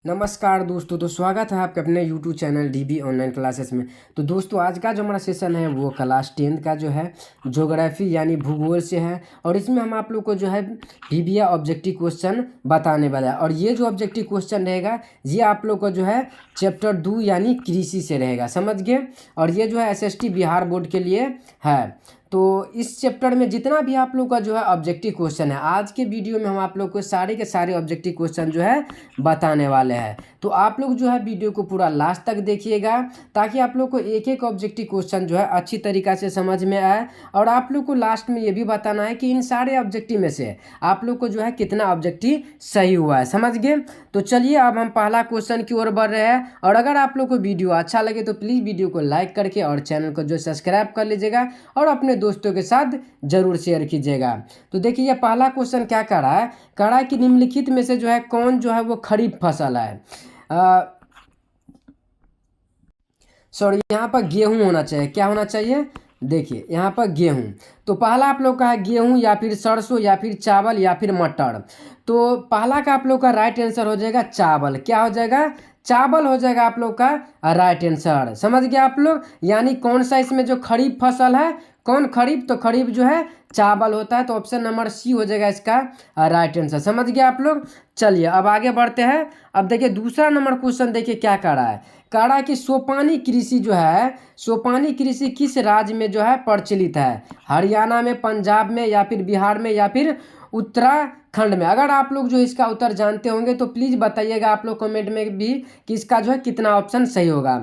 नमस्कार दोस्तों, तो स्वागत है आपके अपने YouTube channel DB online classes में। तो दोस्तों आज का जो हमारा सेशन है वो क्लास 10 का जो है ज्योग्राफी यानी भूगोल से है। और इसमें हम आप लोग को जो है PBA ऑब्जेक्टिव क्वेश्चन बताने वाला है। और ये जो ऑब्जेक्टिव क्वेश्चन रहेगा ये आप लोग को जो है चैप्टर 2 यानी कृषि से रहेगा, समझ गए। और ये जो है SST बिहार बोर्ड के लिए है। तो इस चैप्टर में जितना भी आप लोग का जो है ऑब्जेक्टिव क्वेश्चन है, आज के वीडियो में हम आप लोग को सारे के सारे ऑब्जेक्टिव क्वेश्चन जो है बताने वाले हैं। तो आप लोग जो है वीडियो को पूरा लास्ट तक देखिएगा ताकि आप लोग को एक एक ऑब्जेक्टिव क्वेश्चन जो है अच्छी तरीक़ा से समझ में आए। और आप लोग को लास्ट में ये भी बताना है कि इन सारे ऑब्जेक्टिव में से आप लोग को जो है कितना ऑब्जेक्टिव सही हुआ है, समझ गए। तो चलिए अब हम पहला क्वेश्चन की ओर बढ़ रहे हैं। और अगर आप लोग को वीडियो अच्छा लगे तो प्लीज़ वीडियो को लाइक करके और चैनल को जो सब्सक्राइब कर लीजिएगा और अपने दोस्तों के साथ जरूर शेयर कीजिएगा। तो देखिए पहला क्वेश्चन क्या कह रहा है, कह रहा है कि निम्नलिखित में से जो है कौन जो है वो खरीफ फसल है। सॉरी, यहाँ पर गेहूं होना चाहिए। क्या होना चाहिए, देखिए यहाँ पर गेहूं। तो पहला आप लोग का है गेहूं या फिर सरसों या फिर चावल या फिर मटर। तो पहला का आप लोग का राइट आंसर हो जाएगा चावल। क्या हो जाएगा, चावल हो जाएगा आप लोग का राइट आंसर, समझ गए आप लोग। यानी कौन सा इसमें जो खरीफ फसल है, कौन खरीफ, तो खरीफ जो है चावल होता है। तो ऑप्शन नंबर सी हो जाएगा इसका राइट आंसर, समझ गए आप लोग। चलिए अब आगे बढ़ते हैं। अब देखिए दूसरा नंबर क्वेश्चन देखिए क्या कह रहा है, कह रहा है कि सोपानी कृषि जो है, सोपानी कृषि किस राज्य में जो है प्रचलित है, हरियाणा में, पंजाब में या फिर बिहार में या फिर उत्तराखंड में। अगर आप लोग जो इसका उत्तर जानते होंगे तो प्लीज़ बताइएगा आप लोग कमेंट में भी कि इसका जो है कितना ऑप्शन सही होगा।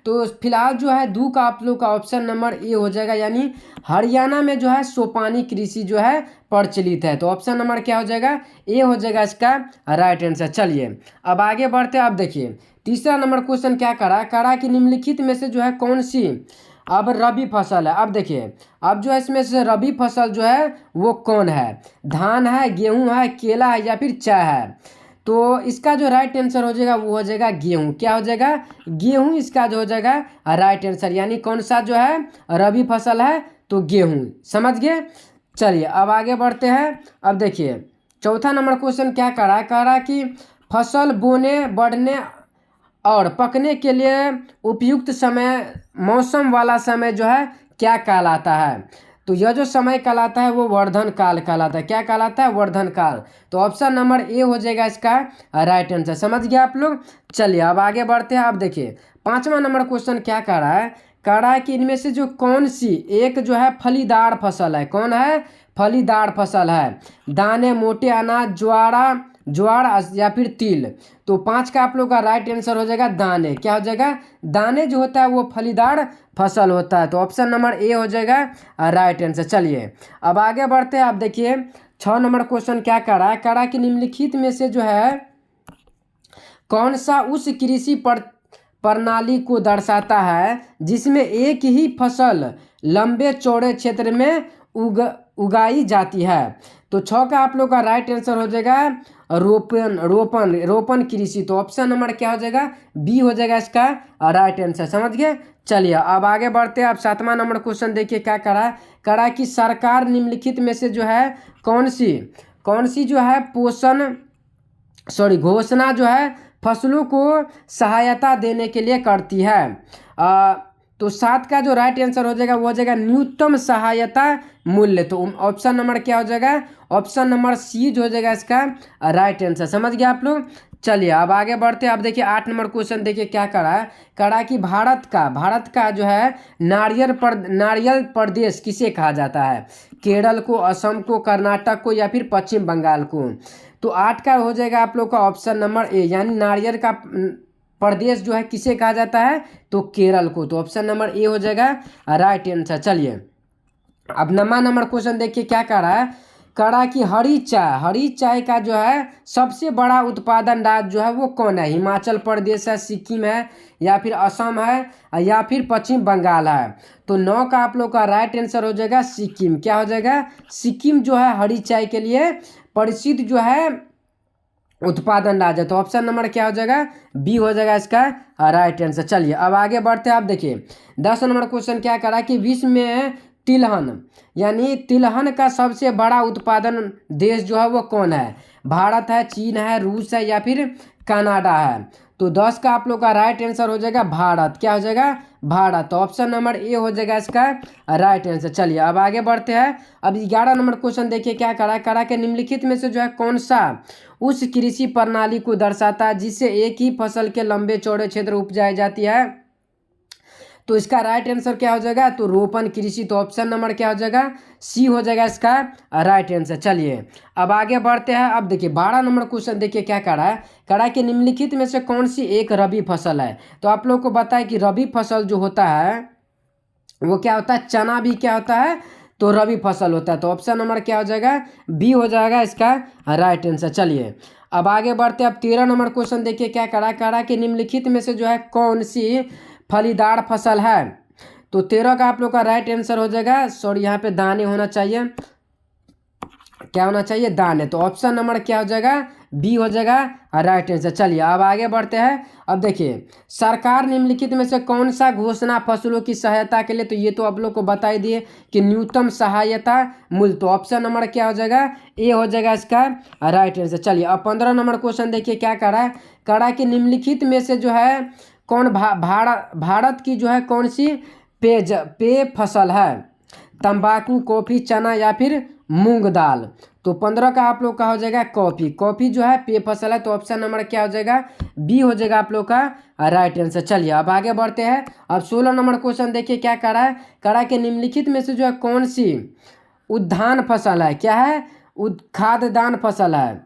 तो फिलहाल जो है दू का आप लोग का ऑप्शन नंबर ए हो जाएगा, यानी हरियाणा में जो है सोपानी कृषि जो है प्रचलित है। तो ऑप्शन नंबर क्या हो जाएगा, ए हो जाएगा इसका राइट आंसर। चलिए अब आगे बढ़ते हैं। अब देखिए तीसरा नंबर क्वेश्चन क्या करा, करा कि निम्नलिखित में से जो है कौन सी अब रबी फसल है। अब देखिए अब जो है इसमें से रबी फसल जो है वो कौन है, धान है, गेहूं है, केला है या फिर चाय है। तो इसका जो राइट आंसर हो जाएगा वो हो जाएगा गेहूं। क्या हो जाएगा, गेहूं इसका जो हो जाएगा राइट आंसर। यानी कौन सा जो है रबी फसल है, तो गेहूं, समझ गए। चलिए अब आगे बढ़ते हैं। अब देखिए चौथा नंबर क्वेश्चन क्या कर रहा है, कह रहा है कि फसल बोने, बढ़ने और पकने के लिए उपयुक्त समय, मौसम वाला समय जो है क्या कहलाता है। तो यह जो समय कहलाता है वो वर्धन काल कहलाता है। क्या कहलाता है, वर्धन काल। तो ऑप्शन नंबर ए हो जाएगा इसका राइट आंसर, समझ गए आप लोग। चलिए अब आगे बढ़ते हैं। अब देखिए पांचवा नंबर क्वेश्चन क्या कह रहा है, कह रहा है कि इनमें से जो कौन सी एक जो है फलीदार फसल है, कौन है, फलीदार फसल है, दाने, मोटे अनाज, ज्वार या फिर तिल। तो पाँच का आप लोग का राइट आंसर हो जाएगा दाने। क्या हो जाएगा, दाने जो होता है वो फलीदार फसल होता है। तो ऑप्शन नंबर ए हो जाएगा राइट आंसर। चलिए अब आगे बढ़ते हैं। आप देखिए 6 नंबर क्वेश्चन क्या कर रहा है, कह रहा है कि निम्नलिखित में से जो है कौन सा उस कृषि प्रणाली को दर्शाता है जिसमें एक ही फसल लंबे चौड़े क्षेत्र में उगाई जाती है। तो 6 का आप लोग का राइट आंसर हो जाएगा रोपण कृषि। तो ऑप्शन नंबर क्या हो जाएगा, बी हो जाएगा इसका राइट आंसर, समझ गए। चलिए अब आगे बढ़ते हैं। आप 7वां नंबर क्वेश्चन देखिए क्या करा कि सरकार निम्नलिखित में से जो है कौन सी जो है घोषणा जो है फसलों को सहायता देने के लिए करती है। तो 7 का जो राइट आंसर हो जाएगा वो हो जाएगा न्यूनतम सहायता मूल्य। तो ऑप्शन नंबर क्या हो जाएगा, ऑप्शन नंबर सी हो जाएगा इसका राइट आंसर, समझ गए आप लोग। चलिए अब आगे बढ़ते हैं। अब देखिए 8 नंबर क्वेश्चन देखिए क्या करा कि भारत का जो है नारियल प्रदेश किसे कहा जाता है, केरल को, असम को, कर्नाटक को या फिर पश्चिम बंगाल को। तो 8 का हो जाएगा आप लोग का ऑप्शन नंबर ए, यानी नारियल का प्रदेश जो है किसे कहा जाता है, तो केरल को। तो ऑप्शन नंबर ए हो जाएगा राइट आंसर। चलिए अब 9वां नंबर क्वेश्चन देखिए क्या कह रहा है कि हरी चाय का जो है सबसे बड़ा उत्पादन राज्य जो है वो कौन है, हिमाचल प्रदेश है, सिक्किम है या फिर असम है या फिर पश्चिम बंगाल है। तो 9 का आप लोग का राइट आंसर हो जाएगा सिक्किम। क्या हो जाएगा, सिक्किम जो है हरी चाय के लिए प्रसिद्ध जो है उत्पादन राज्य है। तो ऑप्शन नंबर क्या हो जाएगा, बी हो जाएगा इसका राइट आंसर। चलिए अब आगे बढ़ते हैं। आप देखिए 10 नंबर क्वेश्चन क्या करा कि विश्व में तिलहन यानी तिलहन का सबसे बड़ा उत्पादन देश जो है वो कौन है, भारत है, चीन है, रूस है या फिर कनाडा है। तो 10 का आप लोग का राइट आंसर हो जाएगा भारत। क्या हो जाएगा? भारत। तो ऑप्शन नंबर ए हो जाएगा इसका राइट आंसर। चलिए अब आगे बढ़ते हैं। अब 11 नंबर क्वेश्चन देखिए क्या करा करा के निम्नलिखित में से जो है कौन सा उस कृषि प्रणाली को दर्शाता है जिससे एक ही फसल के लंबे चौड़े क्षेत्र उपजाई जाती है। तो इसका राइट आंसर क्या हो जाएगा? तो रोपण कृषि। तो ऑप्शन नंबर क्या हो जाएगा? सी हो जाएगा इसका राइट आंसर। चलिए अब आगे बढ़ते हैं। अब देखिए 12 नंबर क्वेश्चन देखिए क्या करा है करा कि निम्नलिखित में से कौन सी एक रबी फसल है। तो आप लोग को बताए कि रबी फसल जो होता है वो क्या होता है? चना भी क्या होता है? तो रबी फसल होता है। तो ऑप्शन नंबर क्या हो जाएगा? बी हो जाएगा इसका राइट आंसर। चलिए अब आगे बढ़ते हैं। अब 13 नंबर क्वेश्चन देखिए क्या करा कि निम्नलिखित में से जो है कौन सी फलीदार फसल है। तो 13 का आप लोग का राइट आंसर हो जाएगा, सॉरी यहाँ पे दाने होना चाहिए, क्या होना चाहिए? दाने। तो ऑप्शन नंबर क्या हो जाएगा? बी हो जाएगा राइट आंसर। चलिए अब आगे बढ़ते हैं। अब देखिए सरकार निम्नलिखित में से कौन सा घोषणा फसलों की सहायता के लिए, तो ये तो आप लोग को बता ही दिए कि न्यूनतम सहायता मूल्य। तो ऑप्शन नंबर क्या हो जाएगा? ए हो जाएगा इसका राइट आंसर। चलिए अब 15 नंबर क्वेश्चन देखिए क्या करा कि निम्नलिखित में से जो है कौन भारत की जो है कौन सी पेय फसल है? तंबाकू, कॉफ़ी, चना या फिर मूंग दाल। तो 15 का आप लोग का हो जाएगा कॉफ़ी। कॉफ़ी जो है पेय फसल है। तो ऑप्शन नंबर क्या हो जाएगा? बी हो जाएगा आप लोग का राइट आंसर। चलिए अब आगे बढ़ते हैं। अब 16 नंबर क्वेश्चन देखिए क्या करा कि निम्नलिखित में से जो है कौन सी उद्यान फसल है? क्या है? खाद्यान्न फसल है।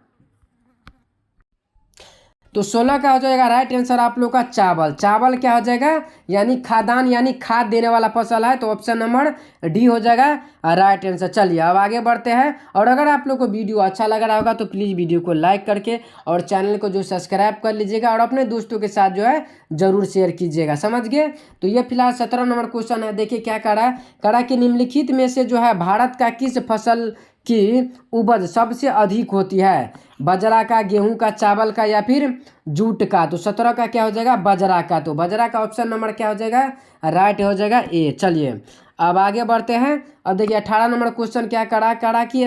तो 16 का हो जाएगा राइट आंसर आप लोग का चावल। चावल क्या हो जाएगा? यानी खाद्यान्न यानी खाद देने वाला फसल है। तो ऑप्शन नंबर डी हो जाएगा राइट आंसर। चलिए अब आगे बढ़ते हैं। और अगर आप लोग को वीडियो अच्छा लग रहा होगा तो प्लीज़ वीडियो को लाइक करके और चैनल को जो सब्सक्राइब कर लीजिएगा और अपने दोस्तों के साथ जो है ज़रूर शेयर कीजिएगा। समझ गए? तो ये फिलहाल 17 नंबर क्वेश्चन है। देखिए क्या करा कि निम्नलिखित में से जो है भारत का किस फसल की उपज सबसे अधिक होती है? बाजरा का, गेहूं का, चावल का या फिर जूट का। तो 17 का क्या हो जाएगा? बाजरा का। तो बाजरा का ऑप्शन नंबर क्या हो जाएगा? राइट हो जाएगा ए। चलिए अब आगे बढ़ते हैं। अब देखिए 18 नंबर क्वेश्चन क्या करा कि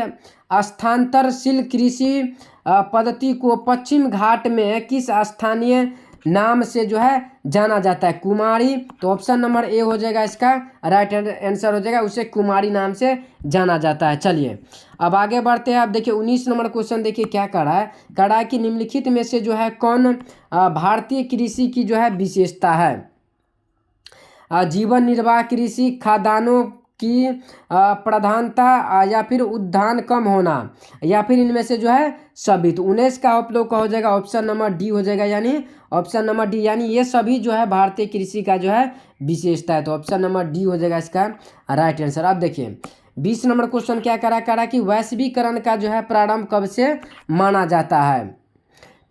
स्थानांतरशील कृषि पद्धति को पश्चिम घाट में किस स्थानीय नाम से जो है जाना जाता है? कुमारी। तो ऑप्शन नंबर ए हो जाएगा इसका राइट आंसर हो जाएगा, उसे कुमारी नाम से जाना जाता है। चलिए अब आगे बढ़ते हैं। अब देखिए 19 नंबर क्वेश्चन देखिए क्या करा कि निम्नलिखित में से जो है कौन भारतीय कृषि की जो है विशेषता है? जीवन निर्वाह कृषि, खाद्यान्नों की प्रधानता या फिर उद्यान कम होना या फिर इनमें से जो है सभी। तो 19 का आप लोग का हो जाएगा ऑप्शन नंबर डी हो जाएगा, यानी ऑप्शन नंबर डी, यानी ये सभी जो है भारतीय कृषि का जो है विशेषता है। तो ऑप्शन नंबर डी हो जाएगा इसका राइट आंसर। अब देखिए 20 नंबर क्वेश्चन क्या करा कि वैश्वीकरण का जो है प्रारंभ कब से माना जाता है?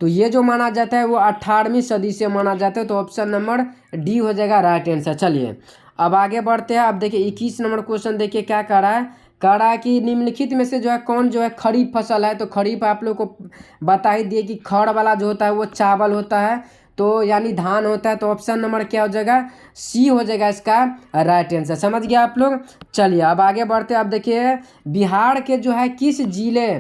तो ये जो माना जाता है वो 18वीं सदी से माना जाता है। तो ऑप्शन नंबर डी हो जाएगा राइट आंसर। चलिए अब आगे बढ़ते हैं। अब देखिए 21 नंबर क्वेश्चन देखिए क्या करा कि निम्नलिखित में से जो है कौन जो है खरीफ फसल है? तो खरीफ आप लोग को बता ही दिए कि खड़ वाला जो होता है वो चावल होता है, तो यानी धान होता है। तो ऑप्शन नंबर क्या हो जाएगा? सी हो जाएगा इसका राइट आंसर। समझ गया आप लोग? चलिए अब आगे बढ़ते हैं। अब देखिए बिहार के जो है किस जिले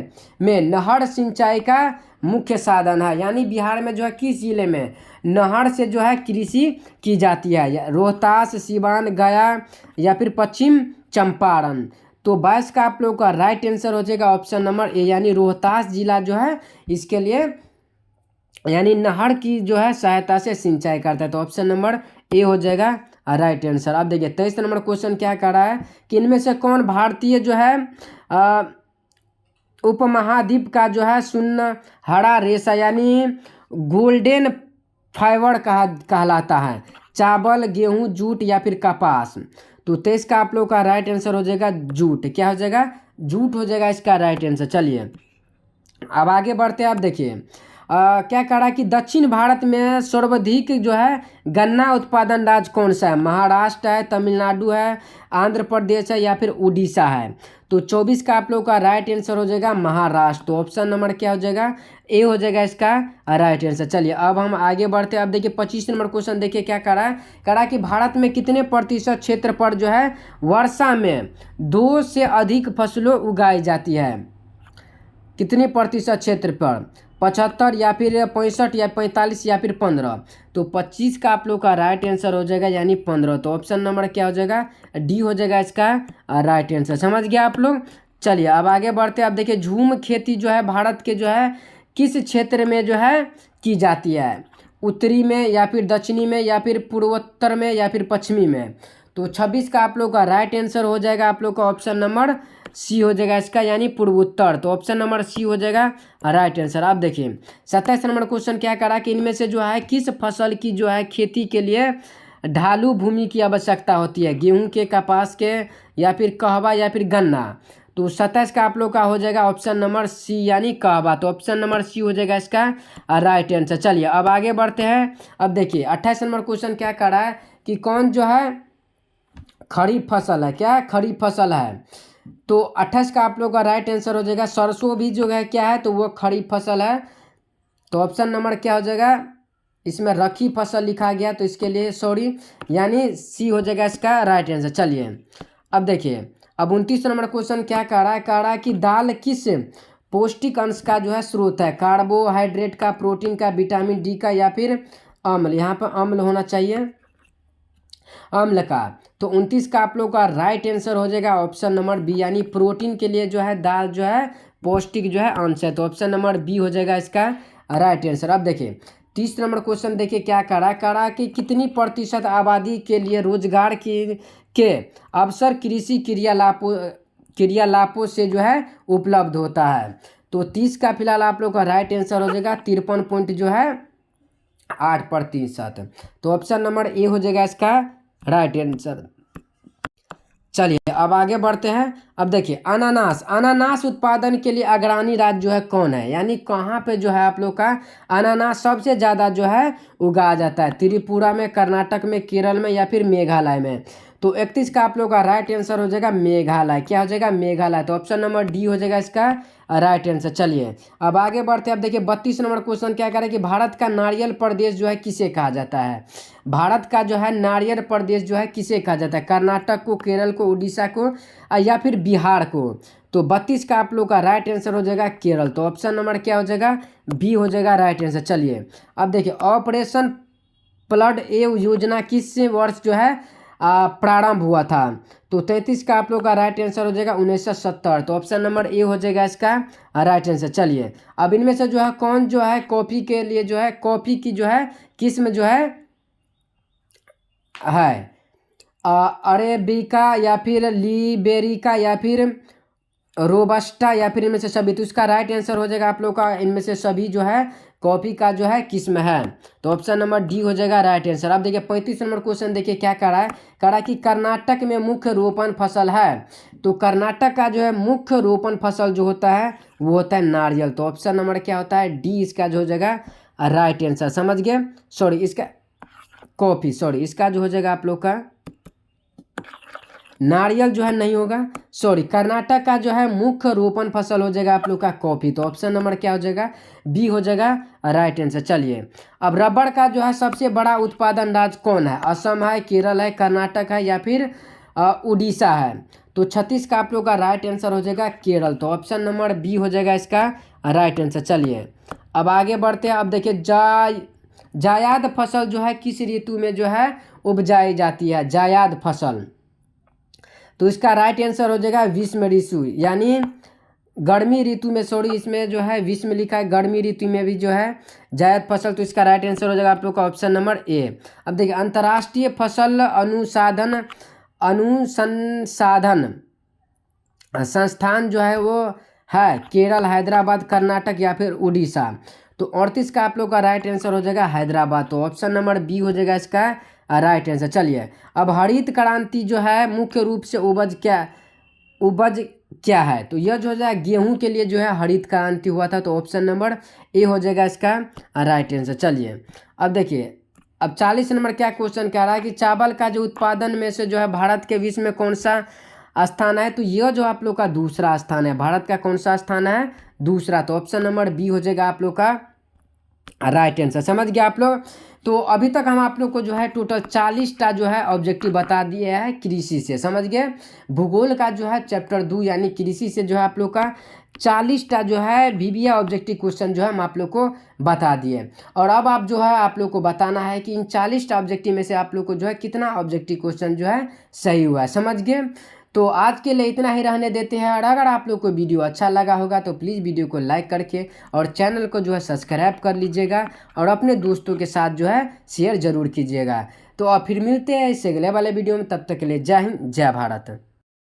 में नहर सिंचाई का मुख्य साधन है? यानी बिहार में जो है किस जिले में नहर से जो है कृषि की जाती है? रोहतास, सिवान, गया या फिर पश्चिम चंपारण। तो 22 का आप लोग का राइट आंसर हो जाएगा ऑप्शन नंबर ए, यानी रोहतास जिला जो है इसके लिए यानी नहर की जो है सहायता से सिंचाई करता है। तो ऑप्शन नंबर ए हो जाएगा राइट आंसर। अब देखिए 23 नंबर क्वेश्चन क्या कर रहा है कि इनमें से कौन भारतीय जो है उपमहाद्वीप का जो है सुनहरा रेशा यानी गोल्डन फाइबर कहलाता है? चावल, गेहूं, जूट या फिर कपास। तो 23 का आप लोग का राइट आंसर हो जाएगा जूट। क्या हो जाएगा? जूट हो जाएगा इसका राइट आंसर। चलिए अब आगे बढ़ते हैं। आप देखिए क्या करा कि दक्षिण भारत में सर्वाधिक जो है गन्ना उत्पादन राज्य कौन सा है? महाराष्ट्र है, तमिलनाडु है, आंध्र प्रदेश है या फिर उड़ीसा है? तो 24 का आप लोग का राइट आंसर हो जाएगा महाराष्ट्र। तो ऑप्शन नंबर क्या हो जाएगा? ए हो जाएगा इसका राइट आंसर। चलिए अब हम आगे बढ़ते हैं। अब देखिए 25 नंबर क्वेश्चन देखिए क्या करा कि भारत में कितने प्रतिशत क्षेत्र पर जो है वर्षा में 2 से अधिक फसलों उगाई जाती है? कितनी प्रतिशत क्षेत्र पर, 75 या फिर 65 या 45 या फिर 15। तो 25 का आप लोग का राइट आंसर हो जाएगा, यानी 15। तो ऑप्शन नंबर क्या हो जाएगा, डी हो जाएगा इसका राइट आंसर। समझ गया आप लोग। चलिए अब आगे बढ़ते हैं। अब देखिए झूम खेती जो है भारत के जो है किस क्षेत्र में जो है की जाती है, उत्तरी में या फिर दक्षिणी में या फिर पूर्वोत्तर में या फिर पश्चिमी में। तो 26 का आप लोग का राइट आंसर हो जाएगा आप लोग का ऑप्शन नंबर सी हो जाएगा इसका, यानी पूर्वोत्तर। तो ऑप्शन नंबर सी हो जाएगा राइट आंसर। आप देखिए 27 नंबर क्वेश्चन क्या करा कि इनमें से जो है किस फसल की जो है खेती के लिए ढालू भूमि की आवश्यकता होती है, गेहूं के, कपास के या फिर कहवा या फिर गन्ना। तो 27 का आप लोग का हो जाएगा ऑप्शन नंबर सी, यानी कहवा। तो ऑप्शन नंबर सी हो जाएगा इसका राइट आंसर। चलिए अब आगे बढ़ते हैं। अब देखिए 28 नंबर क्वेश्चन क्या कर रहा है कि कौन जो है खरीफ फसल है, क्या खरीफ फसल है। तो 28 का आप लोग का राइट आंसर हो जाएगा, सरसों भी जो है क्या है तो वो खरीफ फसल है। तो ऑप्शन नंबर क्या हो जाएगा, इसमें रखी फसल लिखा गया तो इसके लिए सॉरी, यानी सी हो जाएगा इसका राइट आंसर। चलिए अब देखिए अब 29 नंबर क्वेश्चन क्या कह रहा है कि दाल किस पौष्टिक अंश का जो है स्रोत है, कार्बोहाइड्रेट का, प्रोटीन का, विटामिन डी का या फिर अम्ल। यहाँ पर अम्ल होना चाहिए, अम्ल का। तो 29 का आप लोग का राइट आंसर हो जाएगा ऑप्शन नंबर बी, यानी प्रोटीन के लिए जो है दाल जो है पौष्टिक जो है अंश है। तो ऑप्शन नंबर बी हो जाएगा इसका राइट आंसर। अब देखिए 30 नंबर क्वेश्चन देखिए क्या करा कि कितनी प्रतिशत आबादी के लिए रोजगार के अवसर कृषि क्रियालापों से जो है उपलब्ध होता है। तो 30 का फिलहाल आप लोग का राइट आंसर हो जाएगा 53 पॉइंट जो है 8%। तो ऑप्शन नंबर ए हो जाएगा इसका राइट आंसर। चलिए अब आगे बढ़ते हैं। अब देखिए अनानास उत्पादन के लिए अग्रणी राज्य जो है कौन है, यानी कहाँ पे जो है आप लोग का अनानास सबसे ज़्यादा जो है उगाया जाता है, त्रिपुरा में, कर्नाटक में, केरल में या फिर मेघालय में। तो 31 का आप लोग का राइट आंसर हो जाएगा मेघालय। क्या हो जाएगा, मेघालय। तो ऑप्शन नंबर डी हो जाएगा इसका राइट आंसर। चलिए अब आगे बढ़ते हैं। अब देखिए 32 नंबर क्वेश्चन क्या करें कि भारत का नारियल प्रदेश जो है किसे कहा जाता है, भारत का जो है नारियल प्रदेश जो है किसे कहा जाता है, कर्नाटक को, केरल को, उड़ीसा को या फिर बिहार को। तो 32 का आप लोग का राइट आंसर हो जाएगा केरल। तो ऑप्शन नंबर क्या हो जाएगा, बी हो जाएगा राइट आंसर। चलिए अब देखिए ऑपरेशन फ्लड योजना किस वर्ष जो है प्रारंभ हुआ था। तो 33 का आप लोग का राइट आंसर हो जाएगा 1970। तो ऑप्शन नंबर ए हो जाएगा इसका राइट आंसर। चलिए अब इनमें से जो है कौन जो है कॉफ़ी के लिए जो है कॉफ़ी की जो है किस्म जो है अरेबिका या फिर लिबेरिका या फिर रोबस्टा या फिर इनमें से सभी। तो इसका राइट आंसर हो जाएगा आप लोग का इनमें से सभी जो है कॉफ़ी का जो है किस्म है। तो ऑप्शन नंबर डी हो जाएगा राइट आंसर। अब देखिए 35 नंबर क्वेश्चन देखिए क्या करा कि कर्नाटक में मुख्य रोपण फसल है। तो कर्नाटक का जो है मुख्य रोपण फसल जो होता है वो होता है नारियल। तो ऑप्शन नंबर क्या होता है, डी इसका जो हो जाएगा राइट आंसर। समझ गए, सॉरी इसका कॉफ़ी, सॉरी इसका जो हो जाएगा आप लोग का नारियल जो है नहीं होगा, सॉरी कर्नाटक का जो है मुख्य रोपण फसल हो जाएगा आप लोग का कॉफ़ी। तो ऑप्शन नंबर क्या हो जाएगा, बी हो जाएगा राइट आंसर। चलिए अब रबड़ का जो है सबसे बड़ा उत्पादन राज्य कौन है, असम है, केरल है, कर्नाटक है या फिर उड़ीसा है। तो 36 का आप लोग का राइट आंसर हो जाएगा केरल। तो ऑप्शन नंबर बी हो जाएगा इसका राइट आंसर। चलिए अब आगे बढ़ते हैं। अब देखिए जायद फसल जो है किस ऋतु में जो है उपजाई जाती है, जायद फसल। तो इसका राइट आंसर हो जाएगा ग्रीष्म ऋतु, यानी गर्मी ऋतु में, सॉरी इसमें जो है ग्रीष्म लिखा है, गर्मी ऋतु में भी जो है जायद फसल। तो इसका राइट आंसर हो जाएगा आप लोग का ऑप्शन नंबर ए। अब देखिए अंतर्राष्ट्रीय फसल अनुसंधान संस्थान जो है वो है केरल, हैदराबाद, कर्नाटक या फिर उड़ीसा। तो 38 का आप लोग का राइट आंसर हो जाएगा हैदराबाद। तो ऑप्शन नंबर बी हो जाएगा इसका राइट आंसर। चलिए अब हरित क्रांति जो है मुख्य रूप से उपज क्या है। तो यह जो है गेहूं के लिए जो है हरित क्रांति हुआ था। तो ऑप्शन नंबर ए हो जाएगा इसका राइट आंसर। चलिए अब देखिए अब 40 नंबर क्या क्वेश्चन कह रहा है कि चावल का जो उत्पादन में से जो है भारत के विश्व में कौन सा स्थान है। तो यह जो आप लोग का दूसरा स्थान है, भारत का कौन सा स्थान है, दूसरा। तो ऑप्शन नंबर बी हो जाएगा आप लोग का राइट आंसर। समझ गया आप लोग। तो अभी तक हम आप लोग को जो है टोटल 40टा जो है ऑब्जेक्टिव बता दिए हैं कृषि से, समझ गए। भूगोल का जो है चैप्टर 2 यानी कृषि से जो है आप लोग का 40टा जो है VBA ऑब्जेक्टिव क्वेश्चन जो है हम आप लोग को बता दिए। और अब आप जो है आप लोग को बताना है कि इन 40टा ऑब्जेक्टिव में से आप लोग को जो है कितना ऑब्जेक्टिव क्वेश्चन जो है सही हुआ है, समझ गए। तो आज के लिए इतना ही रहने देते हैं। और अगर आप लोग को वीडियो अच्छा लगा होगा तो प्लीज़ वीडियो को लाइक करके और चैनल को जो है सब्सक्राइब कर लीजिएगा और अपने दोस्तों के साथ जो है शेयर ज़रूर कीजिएगा। तो अब फिर मिलते हैं इससे अगले वाले वीडियो में, तब तक के लिए जय हिंद जय भारत।